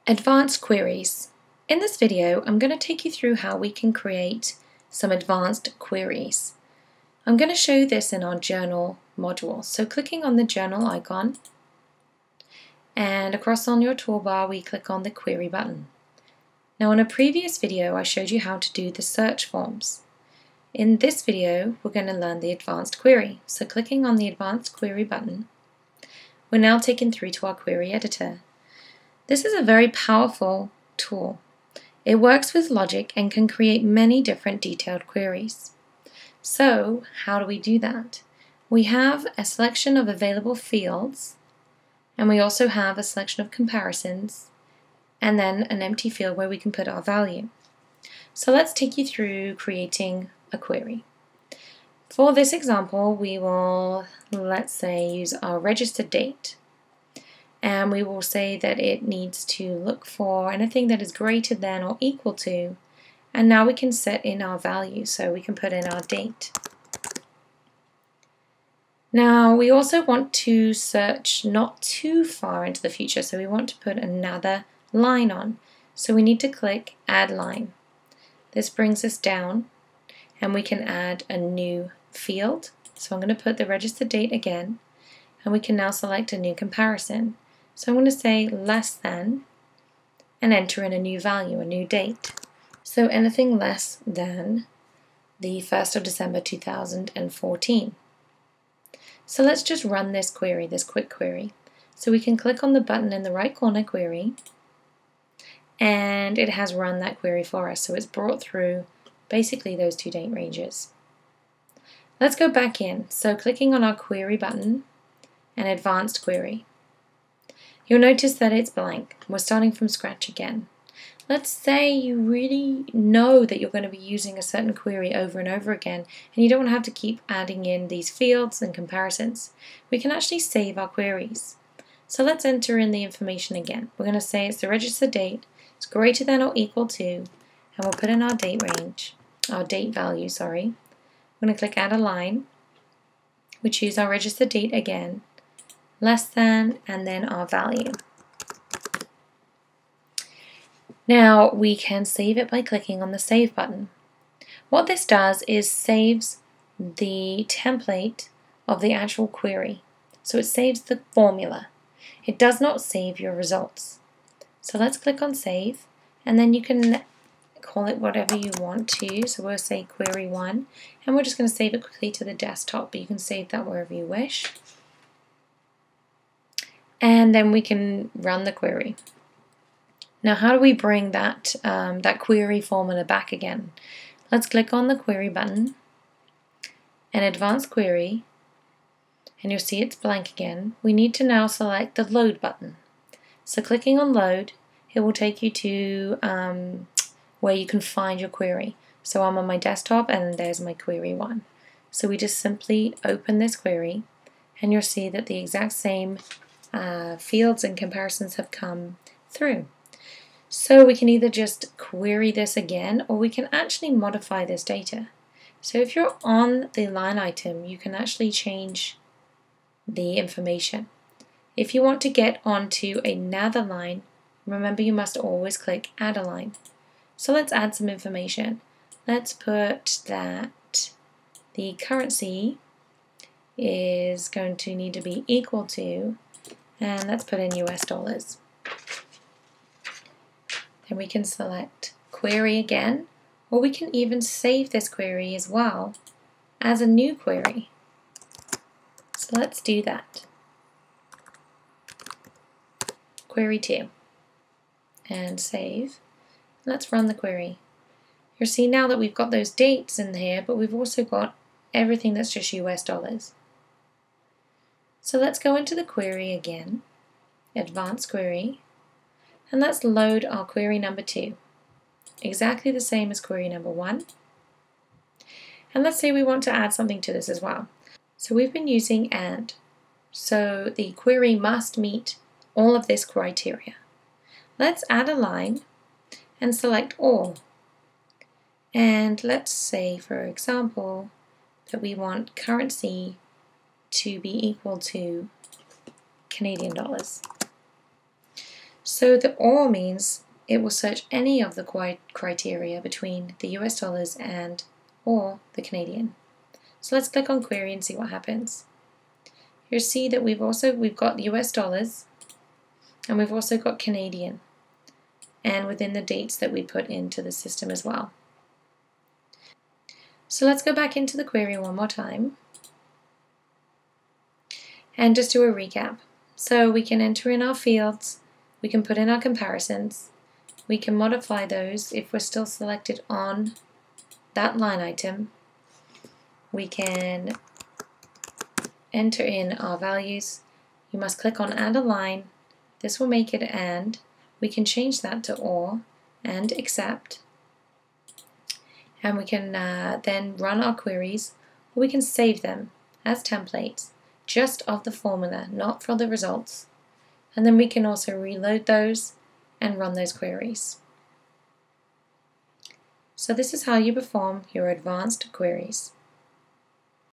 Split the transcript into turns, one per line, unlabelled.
Advanced queries. In this video, I'm going to take you through how we can create some advanced queries. I'm going to show this in our journal module. So clicking on the journal icon, and across on your toolbar we click on the query button. Now in a previous video I showed you how to do the search forms. In this video we're going to learn the advanced query. So clicking on the advanced query button, we're now taken through to our query editor. This is a very powerful tool. It works with logic and can create many different detailed queries. So how do we do that? We have a selection of available fields, and we also have a selection of comparisons, and then an empty field where we can put our value. So let's take you through creating a query. For this example, we will, let's say, use our registered date. And we will say that it needs to look for anything that is greater than or equal to, and now we can set in our value, so we can put in our date. Now we also want to search not too far into the future, so we want to put another line on. So we need to click Add Line. This brings us down, and we can add a new field. So I'm going to put the registered date again, and we can now select a new comparison. So I'm going to say less than and enter in a new value, a new date. So anything less than the 1st of December 2014. So let's just run this query, this quick query. So we can click on the button in the right corner, Query, and it has run that query for us. So it's brought through basically those two date ranges. Let's go back in. So clicking on our query button and advanced query. You'll notice that it's blank. We're starting from scratch again. Let's say you really know that you're going to be using a certain query over and over again, and you don't want to have to keep adding in these fields and comparisons. We can actually save our queries. So let's enter in the information again. We're going to say it's the registered date, it's greater than or equal to, and we'll put in our date range, our date value, sorry. We're going to click Add a Line. We choose our registered date again, less than, and then our value. Now we can save it by clicking on the Save button. What this does is saves the template of the actual query. So it saves the formula. It does not save your results. So let's click on Save, and then you can call it whatever you want to. So we'll say Query 1, and we're just going to save it quickly to the desktop, but you can save that wherever you wish. And then we can run the query. Now how do we bring that, that query formula back again? Let's click on the query button and advanced query, and you'll see it's blank again. We need to now select the load button. So clicking on load, it will take you to where you can find your query. So I'm on my desktop and there's my query 1. So we just simply open this query, and you'll see that the exact same fields and comparisons have come through. So we can either just query this again, or we can actually modify this data. So if you're on the line item, you can actually change the information. If you want to get onto another line, remember you must always click Add a Line. So let's add some information. Let's put that the currency is going to need to be equal to, and let's put in US dollars. Then we can select Query again, or we can even save this query as well as a new query. So let's do that. Query 2, and save. Let's run the query. You'll see now that we've got those dates in here, but we've also got everything that's just US dollars. So let's go into the query again, advanced query, and let's load our query number 2. Exactly the same as query number 1. And let's say we want to add something to this as well. So we've been using AND. So the query must meet all of this criteria. Let's add a line and select all. And let's say, for example, that we want currency to be equal to Canadian dollars. So the OR means it will search any of the criteria between the US dollars and or the Canadian. So let's click on query and see what happens. You'll see that we've got US dollars and we've also got Canadian, and within the dates that we put into the system as well. So let's go back into the query one more time and just do a recap. So we can enter in our fields, we can put in our comparisons, we can modify those if we're still selected on that line item, we can enter in our values. You must click on add a line, this will make it and, we can change that to or and accept, and we can then run our queries, or we can save them as templates just of the formula, not for the results, and then we can also reload those and run those queries. So this is how you perform your advanced queries.